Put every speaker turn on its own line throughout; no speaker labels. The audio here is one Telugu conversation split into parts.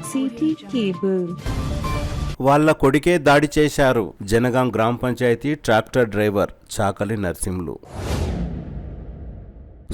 City cable.
వాళ్ళ కొడుకే దాడి చేశారు. జనగాం గ్రామ పంచాయతీ ట్రాక్టర్ డ్రైవర్ చాకలి నర్సింహులు.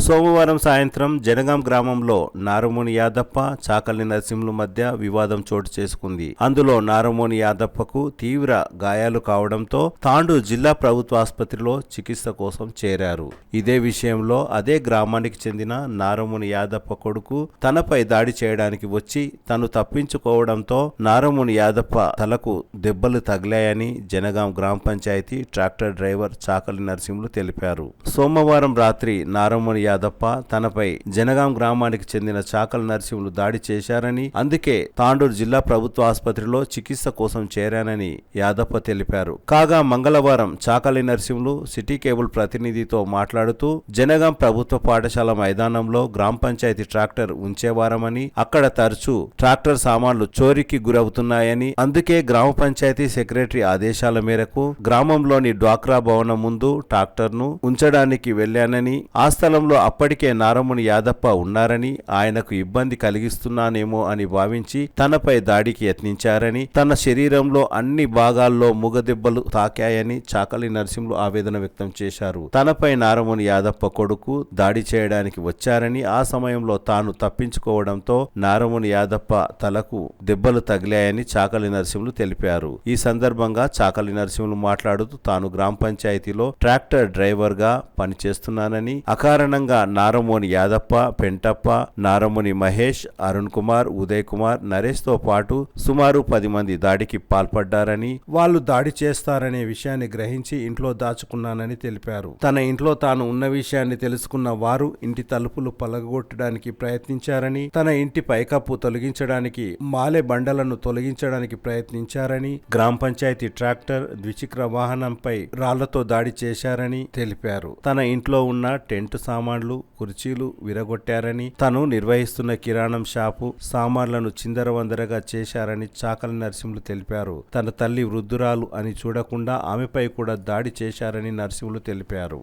సోమవారం సాయంత్రం జనగాం గ్రామంలో నారమోని యాదప్ప చాకలి నర్సింహుల మధ్య వివాదం చోటు చేసుకుంది. అందులో నారమోని యాదప్పకు తీవ్ర గాయాలు కావడంతో తాండూరు జిల్లా ప్రభుత్వ ఆసుపత్రిలో చికిత్స కోసం చేరారు. ఇదే విషయంలో అదే గ్రామానికి చెందిన నారమోని యాదప్ప కొడుకు తనపై దాడి చేయడానికి వచ్చి తను తప్పించుకోవడంతో నారమోని యాదప్ప తలకు దెబ్బలు తగిలాయని జనగాం గ్రామ పంచాయతీ ట్రాక్టర్ డ్రైవర్ చాకలి నర్సింహులు తెలిపారు. సోమవారం రాత్రి నారమోని యాదప్ప తనపై జనగాం గ్రామానికి చెందిన చాకలి నర్సింహులు దాడి చేశారని, అందుకే తాండూరు జిల్లా ప్రభుత్వ ఆసుపత్రిలో చికిత్స కోసం చేరానని యాదప్ప తెలిపారు. కాగా మంగళవారం చాకలి నర్సింహులు సిటీ కేబుల్ ప్రతినిధితో మాట్లాడుతూ జనగాం ప్రభుత్వ పాఠశాల మైదానంలో గ్రామ పంచాయతీ ట్రాక్టర్ ఉంచేవారమని, అక్కడ తరచూ ట్రాక్టర్ సామాన్లు చోరీకి గురవుతున్నాయని, అందుకే గ్రామ పంచాయతీ సెక్రటరీ ఆదేశాల మేరకు గ్రామంలోని డ్వాక్రా భవనం ముందు ట్రాక్టర్ను ఉంచడానికి వెళ్లానని, ఆ స్థలంలో అప్పటికే నారమోని యాదప్ప ఉన్నారని, ఆయనకు ఇబ్బంది కలిగిస్తున్నానేమో అని భావించి తనపై దాడికి యత్నించారని, తన శరీరంలో అన్ని భాగాల్లో మూగదెబ్బలు తాకాయని చాకలి నర్సింహులు ఆవేదన వ్యక్తం చేశారు. తనపై నారమోని యాదప్ప కొడుకు దాడి చేయడానికి వచ్చారని, ఆ సమయంలో తాను తప్పించుకోవడంతో నారమోని యాదప్ప తలకు దెబ్బలు తగిలాయని చాకలి నర్సింహులు తెలిపారు. ఈ సందర్భంగా చాకలి నర్సింహులు మాట్లాడుతూ తాను గ్రామ పంచాయతీలో ట్రాక్టర్ డ్రైవర్ గా పనిచేస్తున్నానని, అకారణంగా నారమోని యాదప్ప, పెంటప్ప, నారమోని మహేష్, అరుణ్ కుమార్, ఉదయ్ కుమార్, నరేష్ తో పాటు సుమారు 10 మంది దాడికి పాల్పడ్డారని, వాళ్ళు దాడి చేస్తారనే విషయాన్ని గ్రహించి ఇంట్లో దాచుకున్నానని తెలిపారు. తన ఇంట్లో తాను ఉన్న విషయాన్ని తెలుసుకున్న వారు ఇంటి తలుపులు పలగొట్టడానికి ప్రయత్నించారని, తన ఇంటి పైకప్పు తొలగించడానికి మాలె బండలను తొలగించడానికి ప్రయత్నించారని, గ్రామ పంచాయతీ ట్రాక్టర్ ద్విచక్ర వాహనంపై రాళ్లతో దాడి చేశారని తెలిపారు. తన ఇంట్లో ఉన్న టెంట్ సామాన్లు, కుర్చీలు విరగొట్టారని, తను నిర్వహిస్తున్న కిరాణం షాపు సామాన్లను చిందరవందరగా చేశారని చాకలి నర్సింహులు తెలిపారు. తన తల్లి వృద్ధురాలు అని చూడకుండా ఆమెపై కూడా దాడి చేశారని నర్సింహులు తెలిపారు.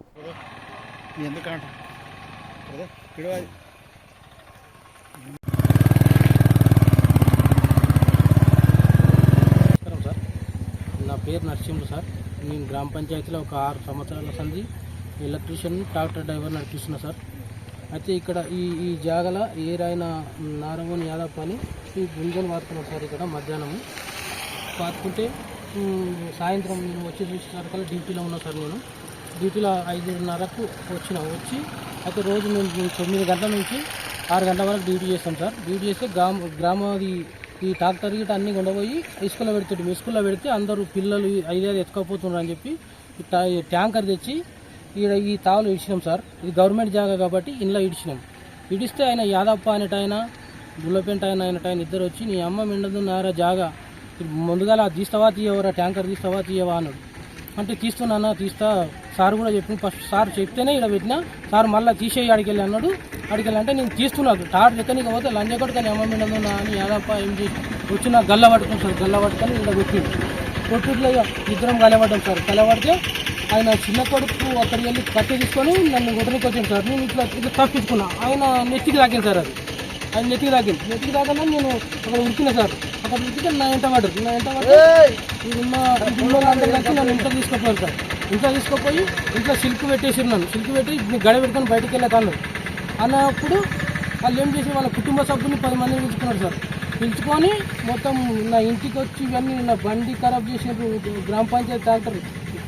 నా పేరు నరసింహులు సార్. నేను గ్రామ పంచాయతీలో ఒక 6 సంవత్సరాల సంది ఎలక్ట్రీషియన్ ట్రాక్టర్ డ్రైవర్ నడిపిస్తున్నా సార్. అయితే ఇక్కడ ఈ జాగల ఏరైన నారమోని యాదప్ప అని ఈ గుంజలు వాడుతున్నాం సార్. ఇక్కడ మధ్యాహ్నం పాతుకుంటే సాయంత్రం నేను వచ్చి చూసేసరికల్లా డ్యూటీలో ఉన్నా సార్. నేను డ్యూటీలో 5:30కు వచ్చి అయితే రోజు మేము 9 గంటల నుంచి 6 గంటల వరకు డ్యూటీ చేస్తాం సార్. డ్యూటీ చేస్తే గ్రామది ఈ ట్రాక్టర్ గిట్ట అన్నీ కొండపోయి ఇసుకలో పెడుతుంటాం. ఇసుకలో పెడితే అందరూ పిల్లలు 5 ఎత్తుకపోతున్నారు అని చెప్పి ట్యాంకర్ తెచ్చి ఈ తావులు ఇడిచినాం సార్. ఇది గవర్నమెంట్ జాగా కాబట్టి ఇంట్లో ఇడిచినాం. ఇడిస్తే ఆయన యాదప్ప అనేటైనా గుల్లపెంట అయినటైన ఇద్దరు వచ్చి నీ అమ్మ మిండదు నారా జాగా ముందుగా తీస్తావా తీయవరా, ట్యాంకర్ తీస్తావా తీయవా అన్నాడు. అంటే తీస్తున్నా తీస్తా సార్ కూడా చెప్పిన. ఫస్ట్ సార్ చెప్తేనే ఇక్కడ పెట్టినా. సార్ మళ్ళీ తీసేయి అడికెళ్ళి అన్నాడు. అడికెళ్ళంటే నేను తీస్తున్నాను టార్ ఎక్కడికి పోతే లంజకొట్టు కానీ అమ్మ మిండదు నా అని యాదప్ప ఏం చేసి వచ్చి నాకు గల్ల పట్టుకుని సార్. గల్ల పట్టుకొని ఇక్కడ కొట్టిండు. కొట్టుట్లో ఇద్దరం గలపడ్డాం సార్. గలపడితే ఆయన చిన్న కొడుకు అక్కడికి వెళ్ళి కత్తి తీసుకొని నన్ను కొట్టడానికి వచ్చాను సార్. నేను ఇట్లా తప్పించుకున్నా. ఆయన నెత్తికి తాకింది సార్. అది ఆయన నెత్తికి తాకిందా నేను అక్కడ ఉరికినా సార్. అక్కడ ఉరికితే నా ఎంట పడ్డారు. నా ఎంట పడితే ఇన్న అందరూ కలిసి నన్ను ఇంట్లో తీసుకుపోయారు సార్. ఇంట్లో తీసుకుపోయి ఇంట్లో సిల్క్ పెట్టేసారు. నన్ను సిల్క్ పెట్టి గడ పెట్టుకొని బయటకు వెళ్ళాను అన్నప్పుడు వాళ్ళు ఏం చేసి వాళ్ళ కుటుంబ సభ్యుని 10 మందిని పిలుచుకున్నారు సార్. పిలుచుకొని మొత్తం నా ఇంటికి వచ్చి ఇవన్నీ నా బండి ఖరాబ్ చేసినారు. గ్రామ పంచాయతీ ట్రాక్టర్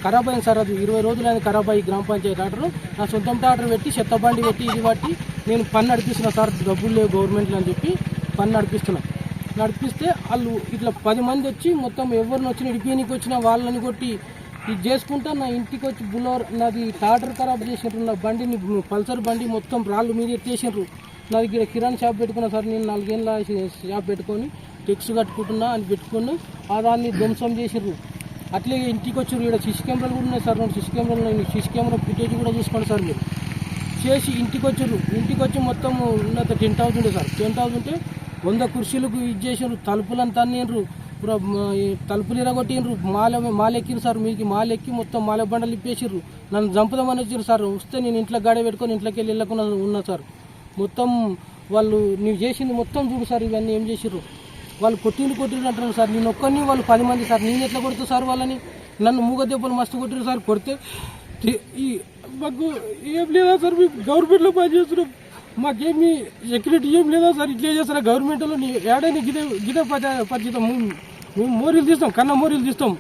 ఖరాబ్ అయింది సార్. అది 20 రోజులు అయింది ఖరాబ్ అయ్యి గ్రామ పంచాయతీ ట్రాక్టర్. నా సొంతం ట్రాక్టర్ పెట్టి చెత్త బండి పెట్టి ఇది బట్టి నేను పని నడిపిస్తున్నా సార్. డబ్బులు లేవు గవర్నమెంట్లో అని చెప్పి పని నడిపిస్తే వాళ్ళు ఇట్లా 10 మంది వచ్చి మొత్తం ఎవరిని వచ్చి నడిపేయనికి వచ్చిన వాళ్ళని కొట్టి ఇది చేసుకుంటా నా ఇంటికి వచ్చి బులోర్ నాది ట్రాక్టర్ ఖరాబ్ చేసినారు. నా బండిని పల్సర్ బండి మొత్తం రాళ్ళు మీద ఎత్తేసినారు. నాది ఇక్కడ కిరాణా షాప్ పెట్టుకున్నా సార్. నేను 4 ఏళ్ళ షాప్ పెట్టుకొని టెక్స్ కట్టుకుంటున్నా అని పెట్టుకుని దాన్ని ధ్వంసం చేసిర్రు. అట్లే ఇంటికి వచ్చారు. ఇక్కడ సిసి కెమెరాలు కూడా ఉన్నాయి సార్. 2 సిసి కెమెరాలు ఉన్నాయి. సిసి కెమెరా ఫుటేజ్ కూడా చూసుకోండి సార్. మీరు చేసి ఇంటికి వచ్చారు. ఇంటికి వచ్చి మొత్తం ఉన్నత టెంట్ హౌస్ ఉండే సార్. టెంట్ హౌస్ ఉంటే 100 కుర్చీలకు ఇది చేసారు. తలుపులంతా అన్నిండ్రు. తలుపులు ఇరగొట్టిండ్రు. మాలెక్కిరు సార్. మీకు మాలెక్కి మొత్తం మాల బండలు ఇప్పేసిర్రు. నన్ను చంపుదామని వచ్చారు సార్. వస్తే నేను ఇంట్లో గాడి పెట్టుకొని ఇంట్లోకి వెళ్ళి వెళ్ళకుండా ఉన్నా సార్. మొత్తం వాళ్ళు నువ్వు చేసింది మొత్తం చూడు సార్. ఇవన్నీ ఏం చేసిర్రు వాళ్ళు కొట్టిండు అంటున్నారు సార్. నేను ఒక్కరిని వాళ్ళు 10 మంది సార్. నేను ఎట్లా కొడుతా సార్ వాళ్ళని? నన్ను మూగ దెబ్బలు మస్తు కొట్టిరు సార్. కొడితే ఈ మాకు ఏం లేదా సార్? మేము గవర్నమెంట్లో పనిచేస్తున్నాం, మాకేమి సెక్యూరిటీ ఏం లేదా సార్? ఇట్లే చేస్తారా గవర్నమెంట్లో? ఏడైనా గిదే పరిచితం. మేము మోరీలు తీస్తాం, కన్నా మోరీలు తీస్తాం,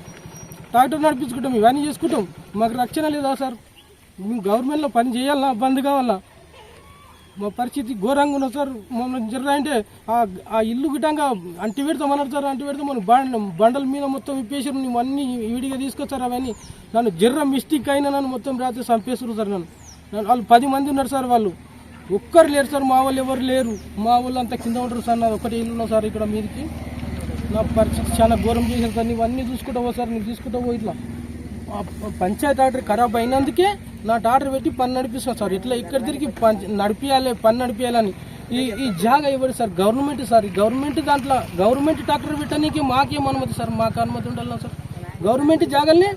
ట్రాక్టర్ నడిపించుకుంటాం, ఇవన్నీ చేసుకుంటాం. మాకు రక్షణ లేదా సార్? మేము గవర్నమెంట్లో పని చేయాలా, బంద్ కావాలా? మా పరిస్థితి ఘోరంగా ఉన్నది సార్. మమ్మల్ని జర్ర అంటే ఆ ఇల్లు గిట్టంగా అంటి పెడతామన్నారు సార్. అంటి పెడితే మనం బండల మీద మొత్తం ఇప్పేసారు. నువ్వు అన్నీ విడిగా తీసుకొచ్చారు. అవన్నీ నన్ను జర్ర మిస్టేక్ అయినా నన్ను మొత్తం రాత్రి చంపేస్తారు సార్. వాళ్ళు 10 మంది ఉన్నారు సార్. వాళ్ళు ఒక్కరు లేరు సార్. మా వాళ్ళు ఎవరు లేరు. మా వాళ్ళు అంతా కింద ఉంటారు సార్. నాది ఒకటి ఇల్లు ఉన్నా సార్ ఇక్కడ మీదకి. నా పరిస్థితి చాలా ఘోరం చేశారు సార్. నువ్వు అన్నీ చూసుకుంటావో సార్? నువ్వు తీసుకుంటావో? ఇట్లా పంచాయతీ ఆర్డర్ ఖరాబ్ అయినందుకే నా ఆర్డర్ పెట్టి పని నడిపిస్తాను సార్. ఇట్లా ఇక్కడ తిరిగి పని నడిపించాలని ఈ జాగా ఇవ్వడు సార్. Government sir. ఈ గవర్నమెంట్ దాంట్లో గవర్నమెంట్ ట్రాక్టర్ పెట్టడానికి మాకేం అనుమతి సార్? మాకు అనుమతి ఉండాలి సార్. గవర్నమెంట్ జాగాల్ని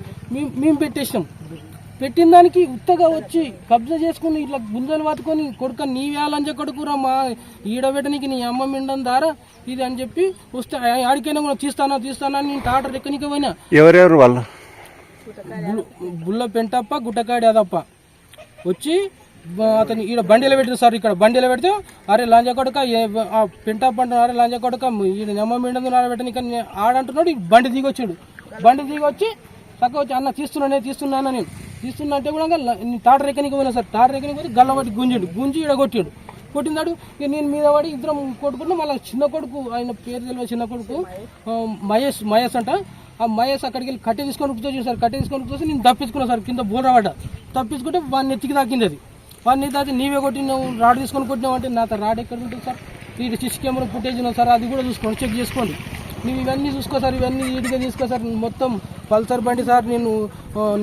మేము పెట్టేసాం. పెట్టిన దానికి ఉత్తగా వచ్చి కబ్జా చేసుకుని ఇట్లా గుంజలు పట్టుకొని కొడుక నీవేయాలని కొడుకురా మా ఈడబెట్టనికి నీ అమ్మ మిండం దారా ఇది అని చెప్పి వస్తే ఆడికైనా కూడా తీస్తానా నేను టాటర్ ఎక్కడికి పోయినా.
ఎవరెవరు వాళ్ళు?
బుల్ల పెంటప్ప, గుట్టకాడి అదప్ప వచ్చి అతను ఈడ బండిలో పెట్టిన సార్. ఇక్కడ బండిలో పెడితే అరే లాంజా కొడక ఆ పెంటప్ప అంటున్నాడు. అరే లాంజా కొడక ఈడ నెమ్మ మిండం ఆడబెట్టని ఆడంటున్నాడు. బండి దిగి వచ్చాడు. బండి దిగి వచ్చి చక్కగా వచ్చి అన్న తీస్తున్నాను నేను తీస్తున్నా అంటే కూడా తాటర్ ఎక్కనికి పోయినా సార్. తాటర్ ఎక్కనికి పోయి గల్లబట్టి గుంజి ఈడ కొట్టినాడు. ఇక నేను మీద పడి ఇద్దరం కొట్టుకున్నాం. మళ్ళీ చిన్న కొడుకు, ఆయన పేరు తెలియదు, చిన్న కొడుకు మహేష్ అంట. ఆ మహేష్ అక్కడికి వెళ్ళి కట్టె తీసుకొని కూర్చొచ్చాను సార్. కట్టె తీసుకొని కూర్చొచ్చి నేను తప్పించుకున్నాను సార్. కింద బోర్డవాడ తప్పించుకుంటే వాడిని ఎత్తికి తాకింది. అది వాడిని తాకి నీవే కొట్టినావు, రాడ్ తీసుకొని కొట్టినావు అంటే నాతో రాడ్ ఎక్కడ ఉంటుంది సార్? ఇది సిసి కెమెరా ఫుటేజ్ ఉన్నది సార్. అది కూడా చూసుకోండి, చెక్ చేసుకోండి. నువ్వు ఇవన్నీ చూసుకో సార్. ఇవన్నీ నీట్గా తీసుకో సార్. మొత్తం పల్సర్ బండి సార్. నేను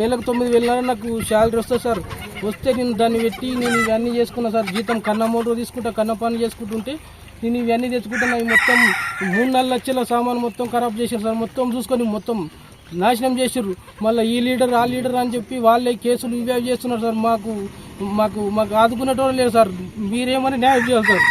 నెలకు 9,000 నాకు శాలరీ వస్తుంది సార్. వస్తే నేను దాన్ని పెట్టి నేను ఇవన్నీ చేసుకున్నా సార్. జీతం కన్నా మోటార్ తీసుకుంటా, కన్నా పని చేసుకుంటుంటే నేను ఇవన్నీ తెచ్చుకుంటున్నా. మొత్తం 3-4 లక్షల సామాను మొత్తం ఖరాబ్ చేశారు సార్. మొత్తం చూసుకొని మొత్తం నాశనం చేసారు. మళ్ళీ ఈ లీడర్ ఆ లీడర్ అని చెప్పి వాళ్ళే కేసులు ఇవే చేస్తున్నారు సార్. మాకు ఆదుకునేటోళ్ళు లేదు సార్. మీరేమని న్యాయం చేయాలి సార్.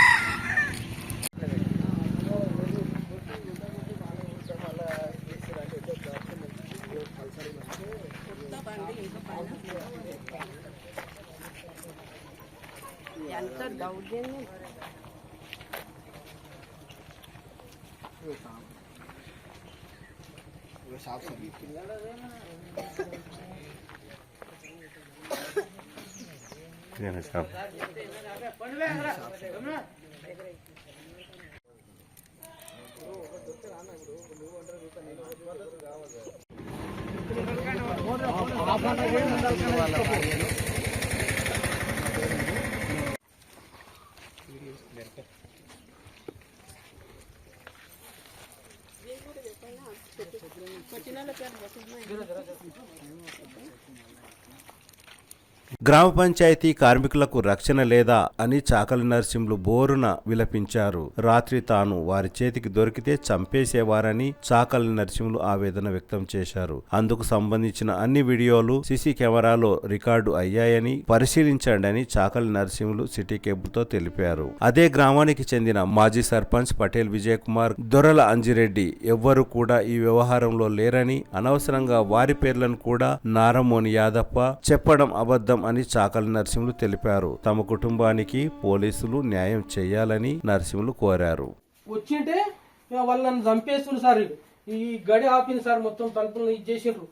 గ్రామ పంచాయతీ కార్మికులకు రక్షణ లేదా అని చాకలి నరసింహులు బోరున విలపించారు. రాత్రి తాను వారి చేతికి దొరికితే చంపేసేవారని చాకలి నరసింహులు ఆవేదన వ్యక్తం చేశారు. అందుకు సంబంధించిన అన్ని వీడియోలు సీసీ కెమెరాలో రికార్డు అయ్యాయని పరిశీలించండి అని చాకలి నరసింహులు సిటీ కేబుల్తో తెలిపారు. అదే గ్రామానికి చెందిన మాజీ సర్పంచ్ పటేల్ విజయ్ కుమార్, దొరల అంజిరెడ్డి ఎవ్వరూ కూడా ఈ వ్యవహారంలో లేరని, అనవసరంగా వారి పేర్లను కూడా నారమోని యాదప్ప చెప్పడం అబద్ధం అని చాకలి నరసింహులు తెలిపారు. తమ కుటుంబానికి పోలీసులు న్యాయం చేయాలని నరసింహులు కోరారు.
వచ్చింటే వాళ్ళు నన్ను చంపేస్తున్నారు సార్. ఈ గడి ఆపింది సార్. మొత్తం తలుపులు ఇచ్చేసారు.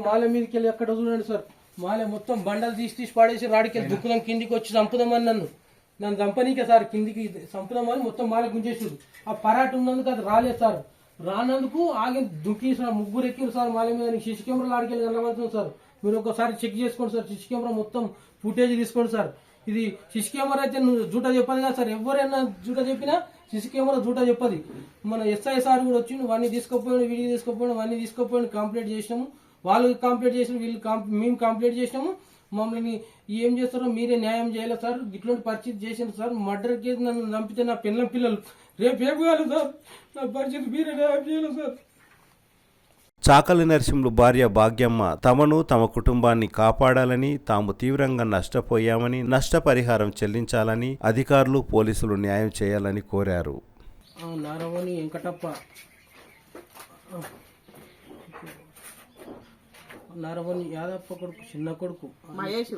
మాల మీదకి వెళ్ళి ఎక్కడ చూడండి సార్. మాల మొత్తం బండలు తీసి పాడేసి రాడికెళ్ళి దుక్కుదాం కిందికి వచ్చి చంపుదామని నన్ను చంపనీకే సార్. కిందికి చంపుదామని మొత్తం మాల గుంజేసారు. ఆ పరాట ఉన్నందుకు అది రాలేదు సార్. రానందుకు ఆగి దుక్కి సార్. ముగ్గురు ఎక్కిరు సార్ మాల మీద. సిసి కెమెరాలు ఆడికెళ్ళి కనబడుతుంది సార్. మీరు ఒకసారి చెక్ చేసుకోండి సార్. సిసి కెమెరా మొత్తం ఫుటేజ్ తీసుకోండి సార్. ఇది సిసి కెమెరా అయితే నువ్వు జూటా చెప్పదు కదా సార్. ఎవరైనా జూటా చెప్పినా సిసి కెమెరా జూటా చెప్పది. మన ఎస్ఐ సార్ కూడా వచ్చి నువ్వు అన్నీ తీసుకోపోయాడు, వీడియో తీసుకోపోయాడు, అన్నీ తీసుకోపోయాడు, కంప్లైంట్ చేసినాము. వాళ్ళు కంప్లైంట్ చేసిన మేము కంప్లైంట్ చేసినాము. మమ్మల్ని ఏం చేస్తారో మీరే న్యాయం చేయాలి సార్. ఇట్లాంటి పరిస్థితి చేసిన సార్. మర్డర్ కేసు నన్ను చంపితే నా పిల్లలు రేపు ఏం కావాలి సార్? నా పరిస్థితి మీరే న్యాయం చేయాలి సార్.
చాకలి నరసింహులు భార్య భాగ్యమ్మ తమను తమ కుటుంబాన్ని కాపాడాలని, తాము తీవ్రంగా నష్టపోయామని, నష్టపరిహారం చెల్లించాలని అధికారులు పోలీసులు న్యాయం చేయాలని కోరారు.
నారవని వెంకటప్ప, నారవని యాదప్ప కొడుకు చిన్న కొడుకు మహేష్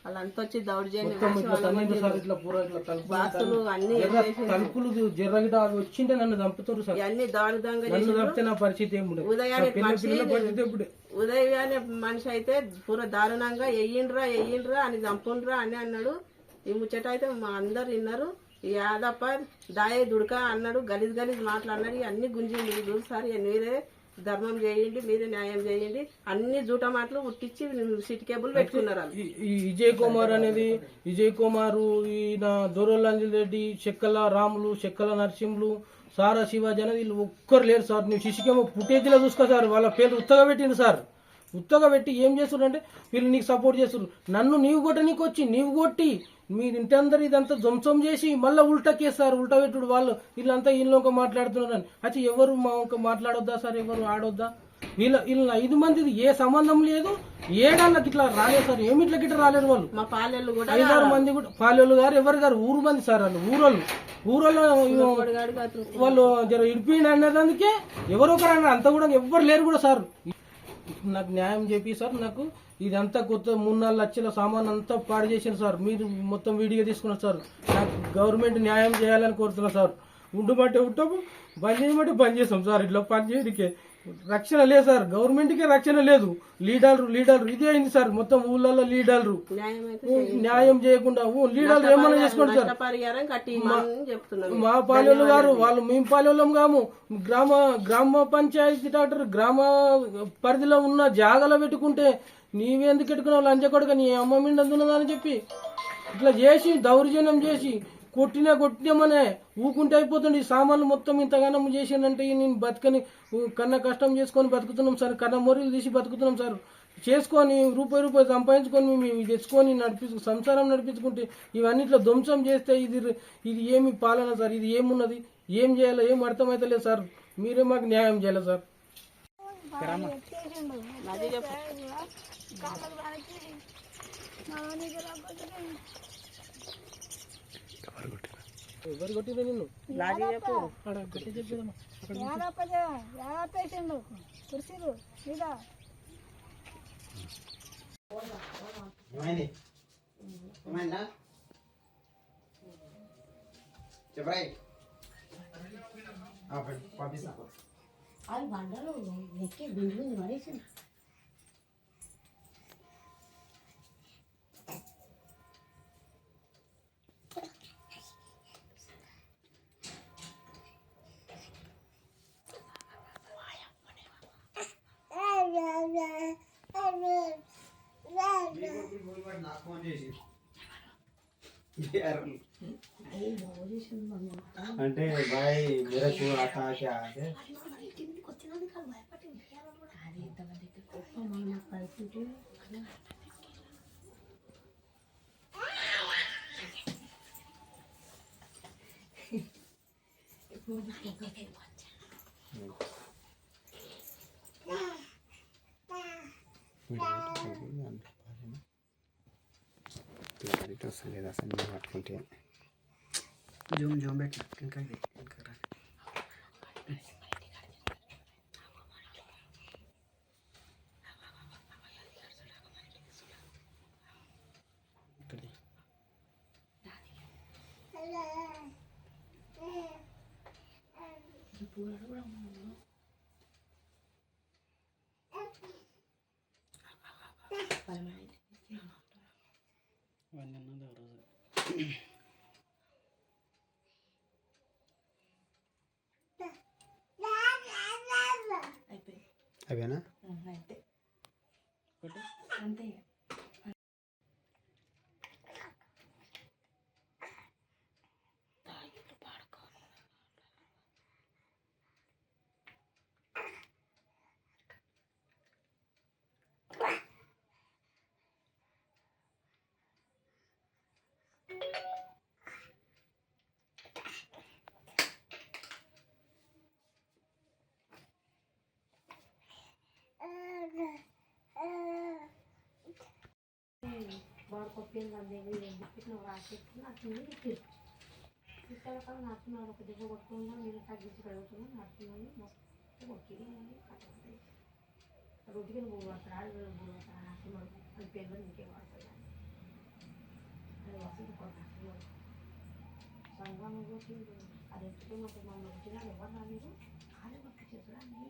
వాళ్ళంతా వచ్చి దౌర్జన్యం
మొత్తం ఇట్లా తన్నిండు సార్. ఇట్లా పూర ఇట్లా తలుపులు జర్రగిట అవి వచ్చింటే నన్ను చంపుతారు సార్.
అన్ని దారుణంగా
నన్ను చంపితే నా పరిస్థితి ఏముండదు. పిల్లల పరిస్థితి ఎప్పుడు
ఉదయాన్నే మనిషి అయితే పూర దారుణంగా ఎయ్యిండ్రా అని చంపుండ్రా అని అన్నాడు. ఈ ముచ్చట అయితే మా అందరు విన్నారు. ఈ యాదప్ప దాయే దుడక అన్నాడు, గలీజ్ మాట్లాడినాడు. అన్ని గుంజింది చూసారి, మీరే ధర్మం చేయండి, మీరే న్యాయం చేయండి, అన్ని జూట మాటలు ఉట్టించి సిటీ కేబుల్ పెట్టుకున్నారు.
ఈ విజయ్ కుమార్ అనేది విజయ్ కుమారు, ఈయన దొరలంజల్ రెడ్డి, చెక్కల రాములు, చెక్కల నరసింహులు, సారా శివాజీ అనేది వీళ్ళు ఒక్కరు లేరు సార్. నువ్వు శిశుకేమో ఫుటేజ్లో చూసుకో సార్. వాళ్ళ పేర్లు ఉత్తగా పెట్టిండు సార్. ఉత్తగా పెట్టి ఏం చేస్తున్నారు అంటే వీళ్ళు నీకు సపోర్ట్ చేస్తున్నారు. నన్ను నీవు కొట్టనీకి వచ్చి నీవు కొట్టి మీరు ఇంటందరూ ఇదంతా ధ్వంసం చేసి మళ్ళీ ఉల్టాకేస్తారు. ఉల్టా పెట్టుడు వాళ్ళు వీళ్ళంతా వీళ్ళొక మాట్లాడుతున్నారని. అయితే ఎవరు మా ఒక మాట్లాడొద్దా సార్? ఎవరు ఆడొద్దా? వీళ్ళ 5 మందిది ఏ సంబంధం లేదు. ఏడాళ్ళకి ఇట్లా రాలేదు సార్. ఏమి ఇట్లా గిట్లా రాలేరు వాళ్ళు.
మా పాలెళ్ళు కూడా
5-6 మంది కూడా పాలెళ్ళు గారు ఎవరు గారు ఊరు మంది సార్. వాళ్ళు ఊరోళ్ళు వాళ్ళు జర ఇడిపోయింది అనేదానికే ఎవరో ఒకరు అన్నారు. అంతా కూడా ఎవ్వరు లేరు కూడా సార్. నాకు న్యాయం చెప్పి సార్. నాకు ఇదంతా కొత్త 3-4 లక్షల సామాన్ అంతా పాడు చేసింది సార్. మీరు మొత్తం వీడియో తీసుకున్నారు సార్. నాకు గవర్నమెంట్ న్యాయం చేయాలని కోరుతున్నా సార్. ఉండమంటే ఉంటాము, బంద్ చేయమంటే బంద్ చేస్తాం సార్. ఇట్లా పని చేయడానికే రక్షణ లేదు సార్. గవర్నమెంట్కే రక్షణ లేదు. లీడర్లు ఇదే అయింది సార్. మొత్తం ఊళ్ళల్లో లీడర్లు న్యాయం చేయకుండా లీడర్లు ఏమన్నా చేసుకోండి సార్. మా పాలెళ్ళు గారు వాళ్ళు మేము పాలెళ్ళం కాము. గ్రామ పంచాయతీ డాక్టర్ గ్రామ పరిధిలో ఉన్న జాగాలో పెట్టుకుంటే నీవెందుకు పెట్టుకున్నావు లంచకొడుక, నీ అమ్మ మిండున్నదని చెప్పి ఇట్లా చేసి దౌర్జన్యం చేసి కొట్టినామనే ఊకుంటే అయిపోతుంది. ఈ సామాన్లు మొత్తం ఇంతగానం చేసిందంటే నేను బతకని కన్నా కష్టం చేసుకొని బతుకుతున్నాం సార్. కన్నా మొరీలు తీసి బతుకుతున్నాం సార్. చేసుకొని రూపాయి సంపాదించుకొని మేము తెచ్చుకొని సంసారం నడిపించుకుంటే ఇవన్నీ ఇట్లా ధ్వంసం చేస్తే ఇది ఏమి పాలన సార్? ఇది ఏమున్నది? ఏం చేయాలో ఏం అర్థమైతలేదు సార్. మీరే మాకు న్యాయం చేయాలి సార్. ఎవరు కొట్టింది నిన్ను?
అది బండలు ఎక్కి బిందు పడేసింది.
అంటే भाई मेरा को आता क्या है పట్టుకుంటే జూమ్ పెట్టి ఇంకా అవేనా
అంతే. బాగా కొట్టింది ఇక్కడ నడుచుకున్నాడు ఒక దెబ్బ కొట్టుకుందా మీరు తగ్గించి కడుగుతున్నాం నడుచుకున్నాను మొత్తం కొట్టింది రొట్టికి పోగొడతారు ఆడపిల్లలు పోగొడతారు నడుచుకున్నాడు అది పేరు ఇంకే వాడతారు అది వసతి నడుచుకున్నాడు సంఘం కొట్టింది అది ఎత్తుకున్నప్పుడు మమ్మల్ని కొట్టినాడు ఎవరు రాలేదు కాలే పట్టు చేతురాన్ని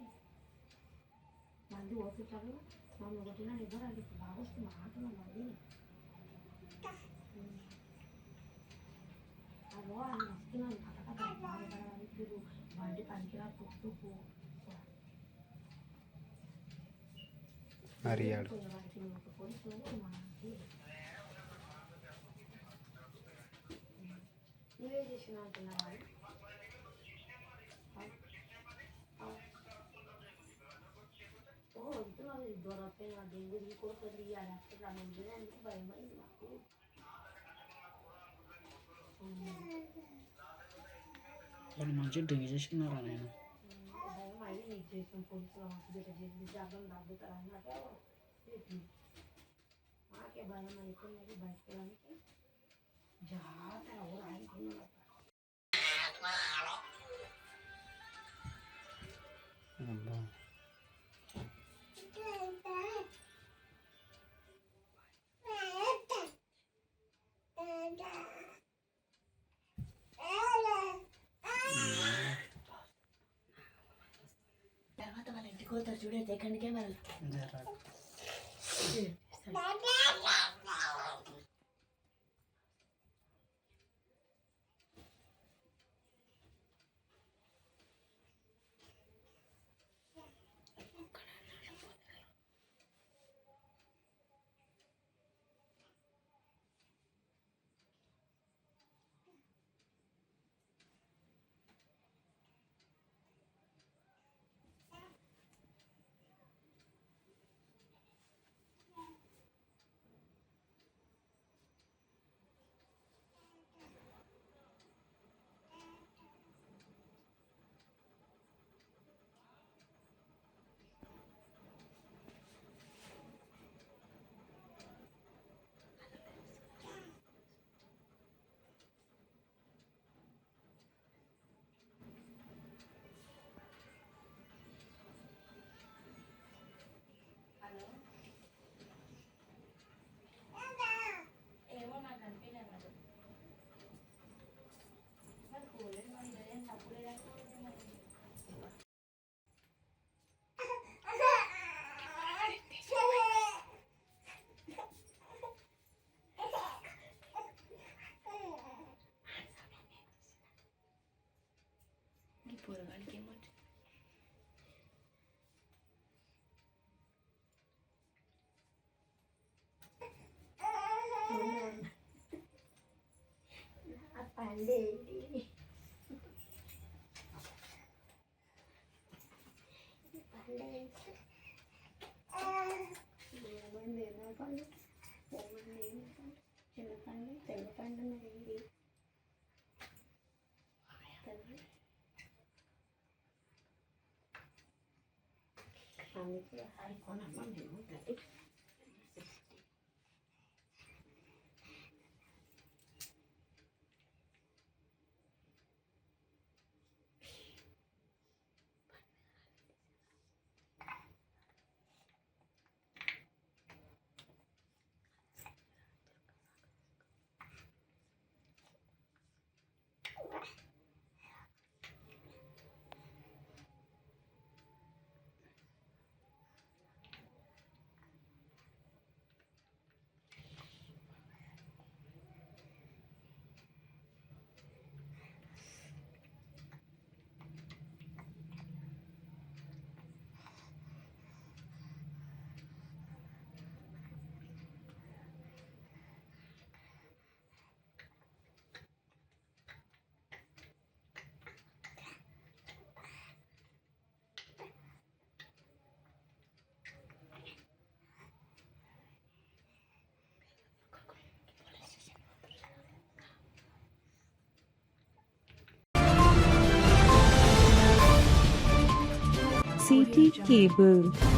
మంది ఓపిస్తారు మమ్మల్ని కొట్టినాడు ఎవరు అది బాగా వస్తుంది ఆటలు మంది అదో ఆయన వస్తున్నాను కథ బాధపడడానికి బండి పనికిరా పుట్టుకు వారికి ఒక పోలీసులు మనకి నువ్వే చేసిన అంటున్నావా ఓ ఇంటున్నాను దొరకే నా డెంగ్యూ ఇంకోటి ఆ డాక్టర్ అందుకు భయమైంది నాకు
వాళ్ళు మంచిగా డ్రింక్ చేసినారా నేను
భయం అయ్యి నీకు చేసిన పోలీసులు హాస్పిటల్ చేసి జాబం తగ్గుతారు అన్నట్టు మాకే భయం అయిపోయినది బయటకు వెళ్ళడానికి జాగ్రత్త ఎవరు అనుకున్నారు
అబ్బా
తర్వాత వాళ్ళ ఇంటికి పోతారు చూడేది ఎక్కడికే వాళ్ళు ఏమో నాకు అనిపించలేదు మరి పోలేదు మరి ఏం తప్పులేదు ఈ పొరగానికి ఏమొచ్చు పండే చిన్న పండు తెల్ల పండు ఇది అందుకే కొనమ్మ మేము
CT cable.